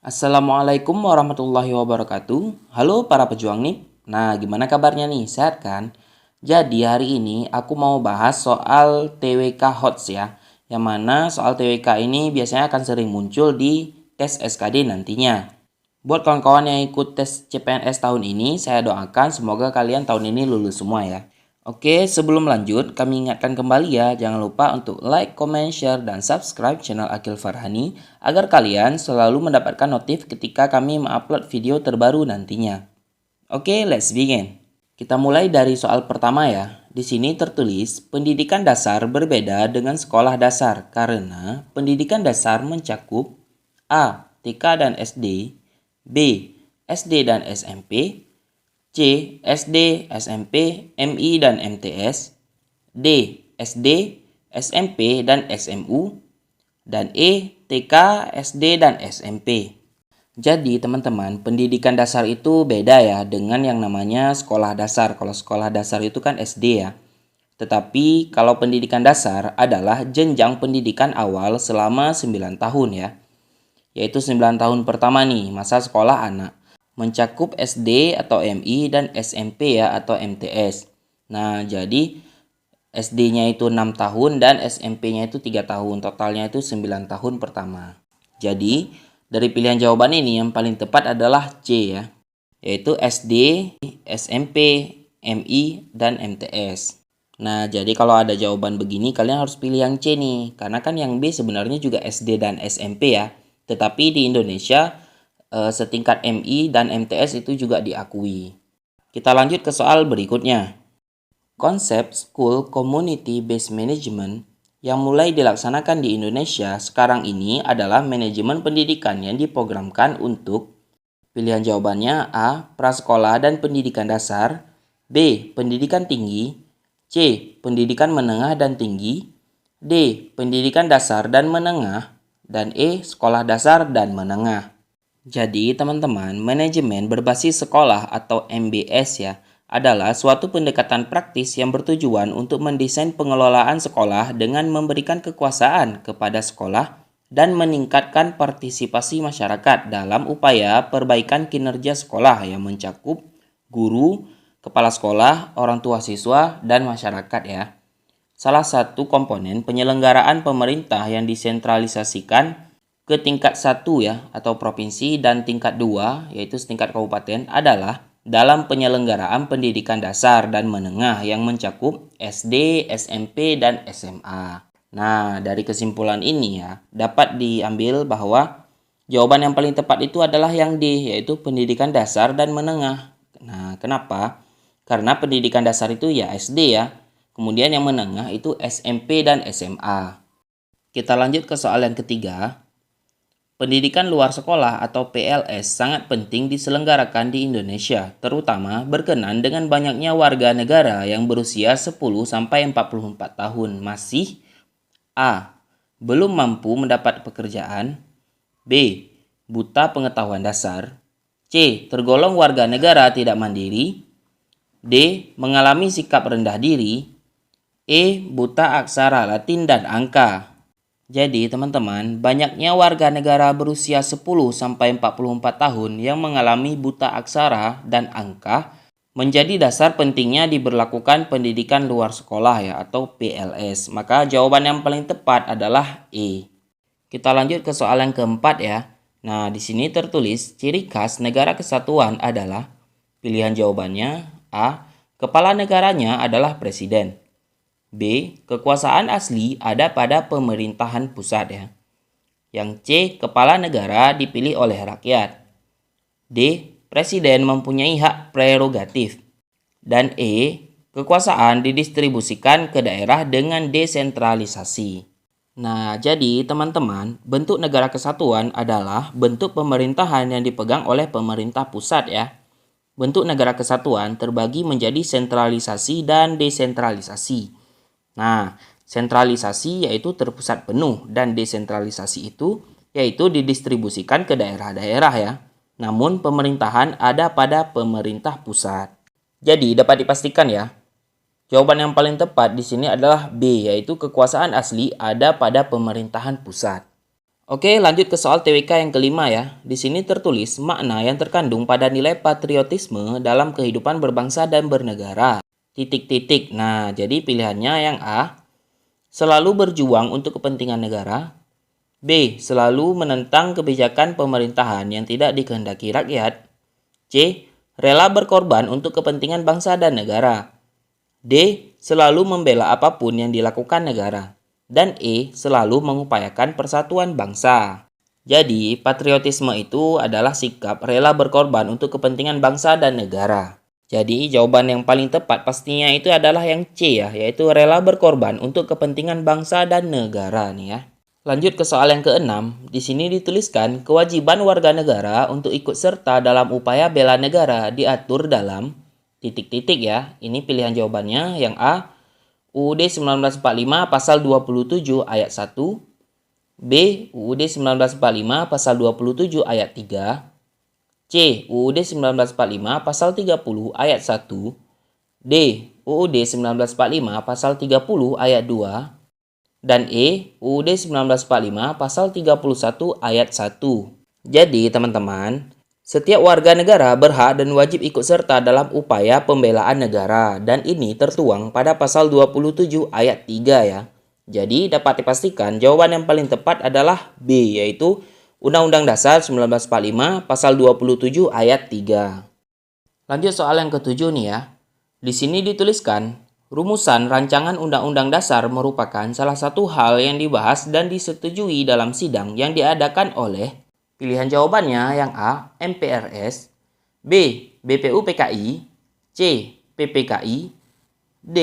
Assalamualaikum warahmatullahi wabarakatuh. Halo para pejuang nih. Nah, gimana kabarnya nih? Sehat kan? Jadi hari ini aku mau bahas soal TWK HOTS ya. Yang mana soal TWK ini biasanya akan sering muncul di tes SKD nantinya. Buat kawan-kawan yang ikut tes CPNS tahun ini, saya doakan semoga kalian tahun ini lulus semua ya. Oke, sebelum lanjut, kami ingatkan kembali ya, jangan lupa untuk like, comment, share, dan subscribe channel Akil Farhani agar kalian selalu mendapatkan notif ketika kami mengupload video terbaru nantinya. Oke, let's begin. Kita mulai dari soal pertama ya. Di sini tertulis, pendidikan dasar berbeda dengan sekolah dasar karena pendidikan dasar mencakup A. TK dan SD, B. SD dan SMP, C. SD, SMP, MI dan MTS, D. SD, SMP dan SMU, dan E. TK, SD dan SMP. Jadi teman-teman, pendidikan dasar itu beda ya dengan yang namanya sekolah dasar. Kalau sekolah dasar itu kan SD ya. Tetapi kalau pendidikan dasar adalah jenjang pendidikan awal selama 9 tahun ya. Yaitu 9 tahun pertama nih, masa sekolah anak. Mencakup SD atau MI dan SMP ya atau MTS. Nah, jadi SD-nya itu 6 tahun dan SMP-nya itu 3 tahun. Totalnya itu 9 tahun pertama. Jadi, dari pilihan jawaban ini yang paling tepat adalah C ya. Yaitu SD, SMP, MI, dan MTS. Nah, jadi kalau ada jawaban begini kalian harus pilih yang C nih. Karena kan yang B sebenarnya juga SD dan SMP ya. Tetapi di Indonesia setingkat MI dan MTS itu juga diakui. Kita lanjut ke soal berikutnya. Konsep School Community Based Management yang mulai dilaksanakan di Indonesia sekarang ini adalah manajemen pendidikan yang diprogramkan untuk pilihan jawabannya A. Prasekolah dan pendidikan dasar, B. Pendidikan tinggi, C. Pendidikan menengah dan tinggi, D. Pendidikan dasar dan menengah, dan E. Sekolah dasar dan menengah. Jadi teman-teman, manajemen berbasis sekolah atau MBS ya adalah suatu pendekatan praktis yang bertujuan untuk mendesain pengelolaan sekolah dengan memberikan kekuasaan kepada sekolah dan meningkatkan partisipasi masyarakat dalam upaya perbaikan kinerja sekolah yang mencakup guru, kepala sekolah, orang tua siswa, dan masyarakat ya. Salah satu komponen penyelenggaraan pemerintah yang disentralisasikan ke tingkat 1 ya atau provinsi dan tingkat 2 yaitu setingkat kabupaten adalah dalam penyelenggaraan pendidikan dasar dan menengah yang mencakup SD, SMP, dan SMA. Nah, dari kesimpulan ini ya dapat diambil bahwa jawaban yang paling tepat itu adalah yang D, yaitu pendidikan dasar dan menengah. Nah, kenapa? Karena pendidikan dasar itu ya SD ya, kemudian yang menengah itu SMP dan SMA. Kita lanjut ke soal yang ketiga. Pendidikan luar sekolah atau PLS sangat penting diselenggarakan di Indonesia, terutama berkenan dengan banyaknya warga negara yang berusia 10-44 tahun masih A. Belum mampu mendapat pekerjaan, B. Buta pengetahuan dasar, C. Tergolong warga negara tidak mandiri, D. Mengalami sikap rendah diri, E. Buta aksara Latin dan angka. Jadi teman-teman, banyaknya warga negara berusia 10-44 tahun yang mengalami buta aksara dan angka menjadi dasar pentingnya diberlakukan pendidikan luar sekolah ya atau PLS. Maka jawaban yang paling tepat adalah E. Kita lanjut ke soal yang keempat ya. Nah, di sini tertulis ciri khas negara kesatuan adalah pilihan jawabannya A. Kepala negaranya adalah presiden. B. Kekuasaan asli ada pada pemerintahan pusat ya. Yang C. Kepala negara dipilih oleh rakyat. D. Presiden mempunyai hak prerogatif. Dan E. Kekuasaan didistribusikan ke daerah dengan desentralisasi. Nah, jadi teman-teman, bentuk negara kesatuan adalah bentuk pemerintahan yang dipegang oleh pemerintah pusat ya. Bentuk negara kesatuan terbagi menjadi sentralisasi dan desentralisasi. Nah, sentralisasi yaitu terpusat penuh dan desentralisasi itu yaitu didistribusikan ke daerah-daerah ya. Namun pemerintahan ada pada pemerintah pusat. Jadi dapat dipastikan ya, jawaban yang paling tepat di sini adalah B, yaitu kekuasaan asli ada pada pemerintahan pusat. Oke, lanjut ke soal TWK yang kelima ya. Di sini tertulis makna yang terkandung pada nilai patriotisme dalam kehidupan berbangsa dan bernegara. Titik-titik. Nah, jadi pilihannya yang A, selalu berjuang untuk kepentingan negara. B, selalu menentang kebijakan pemerintahan yang tidak dikehendaki rakyat. C, rela berkorban untuk kepentingan bangsa dan negara. D, selalu membela apapun yang dilakukan negara. Dan E, selalu mengupayakan persatuan bangsa. Jadi, patriotisme itu adalah sikap rela berkorban untuk kepentingan bangsa dan negara. Jadi, jawaban yang paling tepat pastinya itu adalah yang C ya, yaitu rela berkorban untuk kepentingan bangsa dan negara nih ya. Lanjut ke soal yang keenam. Di sini dituliskan kewajiban warga negara untuk ikut serta dalam upaya bela negara diatur dalam titik-titik ya. Ini pilihan jawabannya yang A, UUD 1945 pasal 27 ayat 1, B, UUD 1945 pasal 27 ayat 3, C, UUD 1945 pasal 30 ayat 1, D, UUD 1945 pasal 30 ayat 2, dan E, UUD 1945 pasal 31 ayat 1. Jadi teman-teman, setiap warga negara berhak dan wajib ikut serta dalam upaya pembelaan negara dan ini tertuang pada pasal 27 ayat 3 ya. Jadi dapat dipastikan jawaban yang paling tepat adalah B, yaitu Undang-Undang Dasar 1945 pasal 27 ayat 3. Lanjut soal yang ketujuh nih ya. Di sini dituliskan rumusan rancangan Undang-Undang Dasar merupakan salah satu hal yang dibahas dan disetujui dalam sidang yang diadakan oleh pilihan jawabannya yang A, MPRS, B, BPUPKI, C, PPKI, D,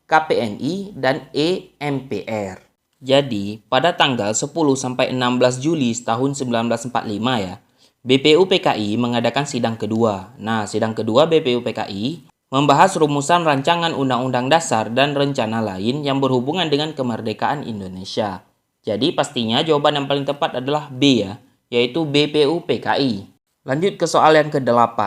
KPNI, dan E, MPR. Jadi, pada tanggal 10 sampai 16 Juli tahun 1945 ya, BPUPKI mengadakan sidang kedua. Nah, sidang kedua BPUPKI membahas rumusan rancangan Undang-Undang Dasar dan rencana lain yang berhubungan dengan kemerdekaan Indonesia. Jadi, pastinya jawaban yang paling tepat adalah B ya, yaitu BPUPKI. Lanjut ke soal yang ke-8.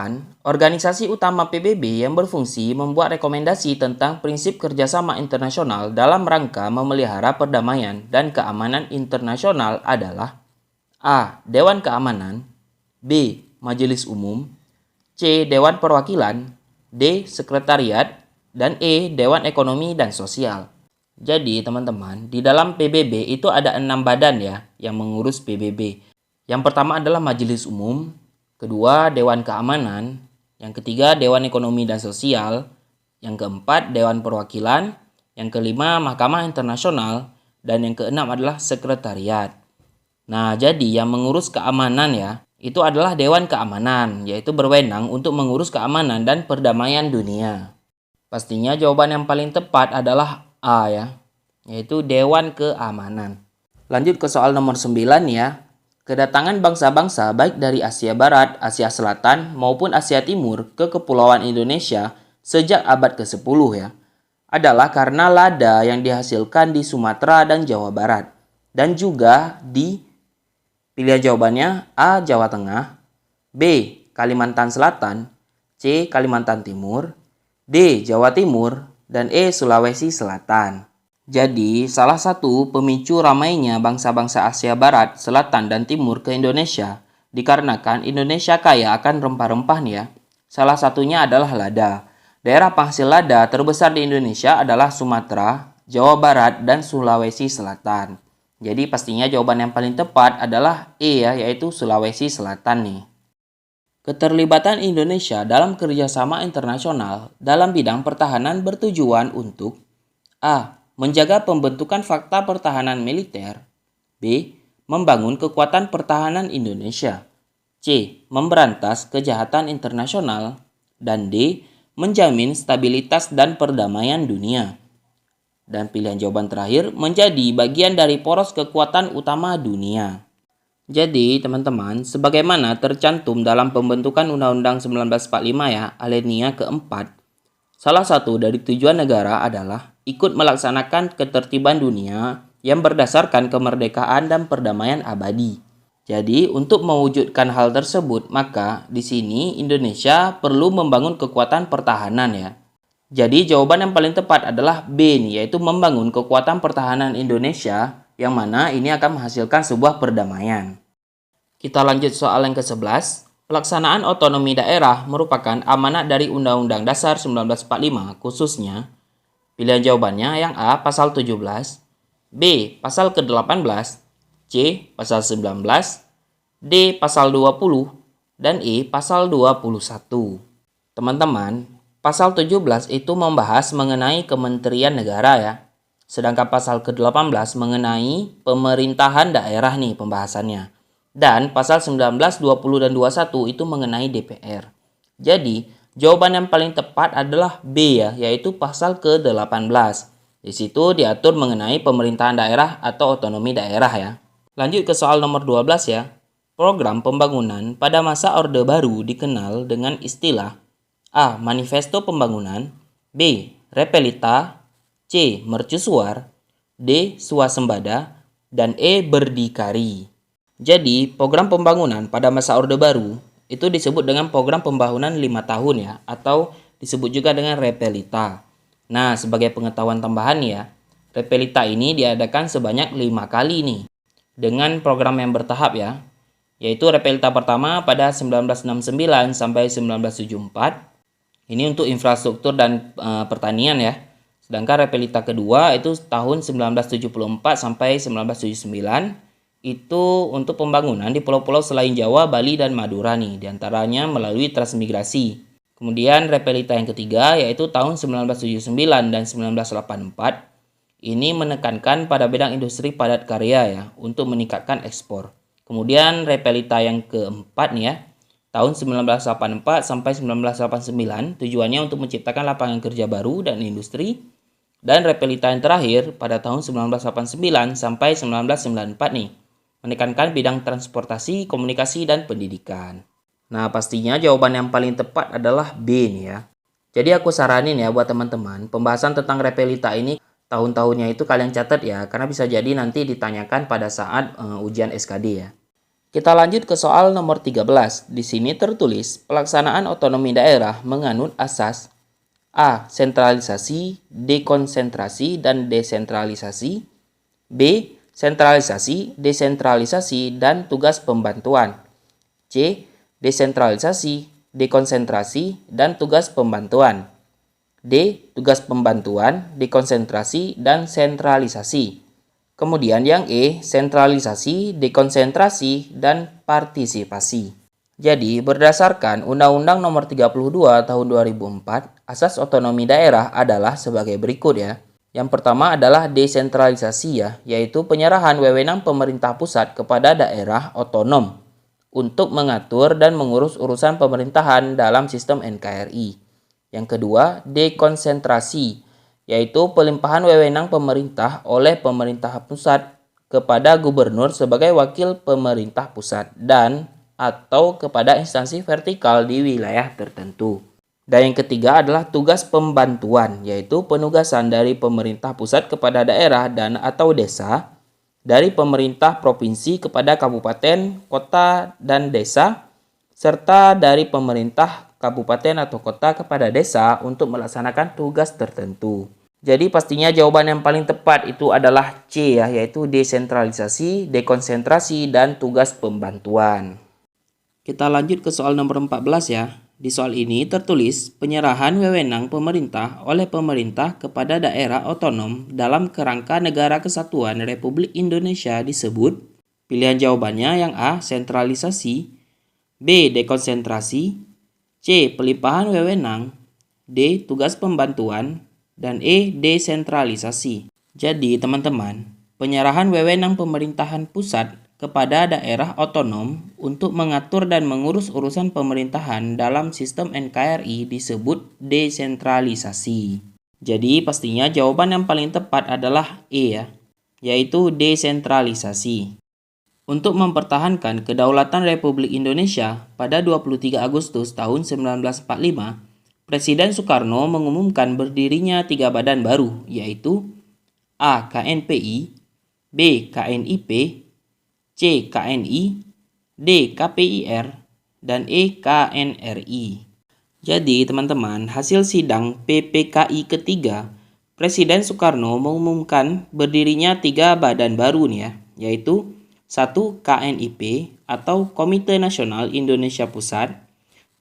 Organisasi utama PBB yang berfungsi membuat rekomendasi tentang prinsip kerjasama internasional dalam rangka memelihara perdamaian dan keamanan internasional adalah A. Dewan Keamanan, B. Majelis Umum, C. Dewan Perwakilan, D. Sekretariat, dan E. Dewan Ekonomi dan Sosial. Jadi teman-teman, di dalam PBB itu ada 6 badan ya yang mengurus PBB. Yang pertama adalah Majelis Umum, kedua Dewan Keamanan, yang ketiga Dewan Ekonomi dan Sosial, yang keempat Dewan Perwakilan, yang kelima Mahkamah Internasional, dan yang keenam adalah Sekretariat. Nah, jadi yang mengurus keamanan ya, itu adalah Dewan Keamanan, yaitu berwenang untuk mengurus keamanan dan perdamaian dunia. Pastinya jawaban yang paling tepat adalah A ya, yaitu Dewan Keamanan. Lanjut ke soal nomor 9 ya. Kedatangan bangsa-bangsa baik dari Asia Barat, Asia Selatan maupun Asia Timur ke Kepulauan Indonesia sejak abad ke-10 ya, adalah karena lada yang dihasilkan di Sumatera dan Jawa Barat. Dan juga di pilihan jawabannya A. Jawa Tengah, B. Kalimantan Selatan, C. Kalimantan Timur, D. Jawa Timur, dan E. Sulawesi Selatan. Jadi, salah satu pemicu ramainya bangsa-bangsa Asia Barat, Selatan, dan Timur ke Indonesia dikarenakan Indonesia kaya akan rempah-rempah nih ya. Salah satunya adalah lada. Daerah penghasil lada terbesar di Indonesia adalah Sumatera, Jawa Barat, dan Sulawesi Selatan. Jadi pastinya jawaban yang paling tepat adalah E ya, yaitu Sulawesi Selatan nih. Keterlibatan Indonesia dalam kerjasama internasional dalam bidang pertahanan bertujuan untuk A. Menjaga pembentukan fakta pertahanan militer, B. Membangun kekuatan pertahanan Indonesia, C. Memberantas kejahatan internasional, dan D. Menjamin stabilitas dan perdamaian dunia. Dan pilihan jawaban terakhir menjadi bagian dari poros kekuatan utama dunia. Jadi teman-teman, sebagaimana tercantum dalam pembentukan Undang-Undang 1945 ya, alinea keempat, salah satu dari tujuan negara adalah ikut melaksanakan ketertiban dunia yang berdasarkan kemerdekaan dan perdamaian abadi. Jadi, untuk mewujudkan hal tersebut, maka di sini Indonesia perlu membangun kekuatan pertahanan ya. Jadi, jawaban yang paling tepat adalah B nih, yaitu membangun kekuatan pertahanan Indonesia yang mana ini akan menghasilkan sebuah perdamaian. Kita lanjut soal yang ke-11. Pelaksanaan otonomi daerah merupakan amanat dari Undang-Undang Dasar 1945 khususnya. Pilihan jawabannya yang A. Pasal 17, B. Pasal ke-18, C. Pasal 19, D. Pasal 20, dan E. Pasal 21. Teman-teman, Pasal 17 itu membahas mengenai Kementerian Negara ya. Sedangkan pasal ke-18 mengenai pemerintahan daerah nih pembahasannya. Dan pasal 19, 20, dan 21 itu mengenai DPR. Jadi, jawaban yang paling tepat adalah B ya, yaitu pasal ke-18. Di situ diatur mengenai pemerintahan daerah atau otonomi daerah ya. Lanjut ke soal nomor 12 ya. Program pembangunan pada masa Orde Baru dikenal dengan istilah A. Manifesto Pembangunan, B. Repelita, C. Mercusuar, D. Swasembada, dan E. Berdikari. Jadi, program pembangunan pada masa Orde Baru itu disebut dengan program pembangunan 5 tahun ya, atau disebut juga dengan Repelita. Nah, sebagai pengetahuan tambahan ya, Repelita ini diadakan sebanyak 5 kali nih, dengan program yang bertahap ya, yaitu Repelita pertama pada 1969 sampai 1974, ini untuk infrastruktur dan pertanian ya. Sedangkan Repelita kedua itu tahun 1974 sampai 1979, itu untuk pembangunan di pulau-pulau selain Jawa, Bali, dan Madura nih, diantaranya melalui transmigrasi. Kemudian Repelita yang ketiga yaitu tahun 1979 dan 1984, ini menekankan pada bidang industri padat karya ya, untuk meningkatkan ekspor. Kemudian Repelita yang keempat nih ya, tahun 1984 sampai 1989, tujuannya untuk menciptakan lapangan kerja baru dan industri. Dan Repelita yang terakhir pada tahun 1989 sampai 1994 nih, menekankan bidang transportasi, komunikasi, dan pendidikan. Nah, pastinya jawaban yang paling tepat adalah B nih ya. Jadi aku saranin ya buat teman-teman, pembahasan tentang Repelita ini tahun-tahunnya itu kalian catat ya, karena bisa jadi nanti ditanyakan pada saat ujian SKD ya. Kita lanjut ke soal nomor 13. Di sini tertulis, pelaksanaan otonomi daerah menganut asas A. Sentralisasi, dekonsentrasi, dan desentralisasi. B. Sentralisasi, desentralisasi, dan tugas pembantuan. C. Desentralisasi, dekonsentrasi, dan tugas pembantuan. D. Tugas pembantuan, dekonsentrasi, dan sentralisasi. Kemudian yang E. Sentralisasi, dekonsentrasi, dan partisipasi. Jadi, berdasarkan Undang-Undang Nomor 32 Tahun 2004, asas otonomi daerah adalah sebagai berikut ya. Yang pertama adalah desentralisasi ya, yaitu penyerahan wewenang pemerintah pusat kepada daerah otonom untuk mengatur dan mengurus urusan pemerintahan dalam sistem NKRI. Yang kedua, dekonsentrasi, yaitu pelimpahan wewenang pemerintah oleh pemerintah pusat kepada gubernur sebagai wakil pemerintah pusat dan atau kepada instansi vertikal di wilayah tertentu. Dan yang ketiga adalah tugas pembantuan, yaitu penugasan dari pemerintah pusat kepada daerah dan atau desa, dari pemerintah provinsi kepada kabupaten, kota, dan desa, serta dari pemerintah kabupaten atau kota kepada desa untuk melaksanakan tugas tertentu. Jadi pastinya jawaban yang paling tepat itu adalah C ya, yaitu desentralisasi, dekonsentrasi, dan tugas pembantuan. Kita lanjut ke soal nomor 14 ya. Di soal ini tertulis penyerahan wewenang pemerintah oleh pemerintah kepada daerah otonom dalam kerangka Negara Kesatuan Republik Indonesia disebut. Pilihan jawabannya yang A. Sentralisasi, B. Dekonsentrasi, C. Pelimpahan wewenang, D. Tugas pembantuan, dan E. Desentralisasi. Jadi teman-teman, penyerahan wewenang pemerintahan pusat kepada daerah otonom untuk mengatur dan mengurus urusan pemerintahan dalam sistem NKRI disebut desentralisasi. Jadi pastinya jawaban yang paling tepat adalah E ya, yaitu desentralisasi. Untuk mempertahankan kedaulatan Republik Indonesia pada 23 Agustus tahun 1945, Presiden Soekarno mengumumkan berdirinya 3 badan baru, yaitu A. KNPI, B. KNIP, C. KNI, D. KPIR, dan E. KNRI. Jadi teman-teman, hasil sidang PPKI ketiga Presiden Soekarno mengumumkan berdirinya 3 badan baru nih ya, yaitu 1. KNIP atau Komite Nasional Indonesia Pusat,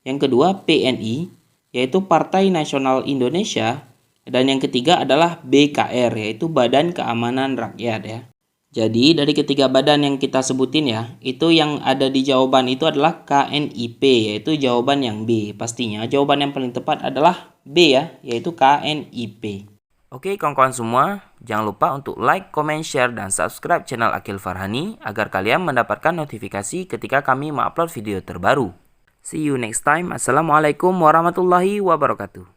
yang kedua PNI, yaitu Partai Nasional Indonesia, dan yang ketiga adalah BKR, yaitu Badan Keamanan Rakyat ya. Jadi dari ketiga badan yang kita sebutin ya, itu yang ada di jawaban itu adalah KNIP, yaitu jawaban yang B. Pastinya jawaban yang paling tepat adalah B ya, yaitu KNIP. Oke kawan-kawan semua, jangan lupa untuk like, comment, share, dan subscribe channel Akil Farhani agar kalian mendapatkan notifikasi ketika kami mengupload video terbaru. See you next time. Assalamualaikum warahmatullahi wabarakatuh.